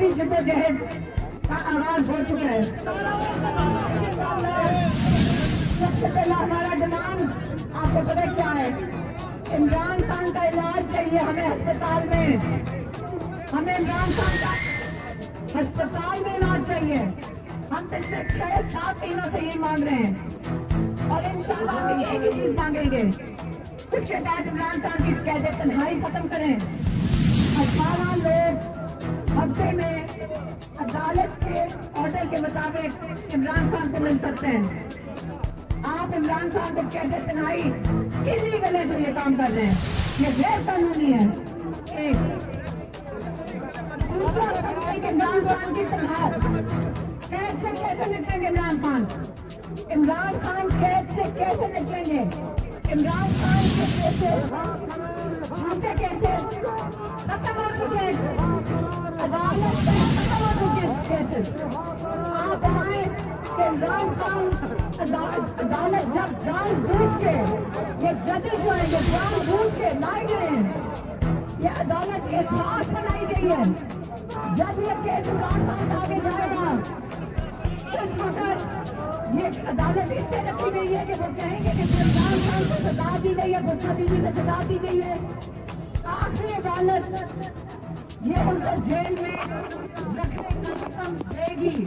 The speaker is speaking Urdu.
ہماری جدوجہد کا آغاز ہو چکا ہے. سب سے پہلا ہمارا ڈیمانڈ آپ کو پتہ کیا ہے؟ عمران خان کا علاج چاہیے ہمیں ہسپتال میں. ہمیں عمران خان کا ہسپتال میں علاج چاہیے. ہم پچھلے 6-7 مہینوں سے یہ مانگ رہے ہیں اور انشاءاللہ ہم ایک ہی چیز مانگیں گے. اس کے بعد عمران خان کی قید تنہائی ختم کریں. 18 لوگ ہفتے میں عدالت کے آرڈر کے مطابق عمران خان کو مل سکتے ہیں. آپ عمران خان کو قید تنہائی انلیگل ہے جو یہ کام کر رہے ہیں, یہ غیر قانونی ہے. ایک دوسرا سمجھے کہ عمران خان کی تنہائی قید سے کیسے نکلیں گے؟ عمران خان قید سے کیسے نکلیں گے؟ عمران خان کے کیسز جھوٹے کیسز ختم ہو چکے ہیں. عدالت سے ختم ہو چکے کیسز. آپ آئیں کہ عمران خان عدالت جب جان بوجھ کے یہ ججز جو ہیں یہ جان بوجھ کے لائے گئے ہیں. یہ عدالت احساس بنائی گئی ہے. جب یہ کیس عمران خان کا آگے جائے گا اس وقت یہ عدالت اس سے رکھی گئی ہے کہ وہ کہیں گے کہ عمران خان کو سزا دی گئی ہے, غصہ بیوی میں سزا دی گئی ہے. آخری عدالت یہ ان کو جیل میں رکھنے کا حکم دے گی.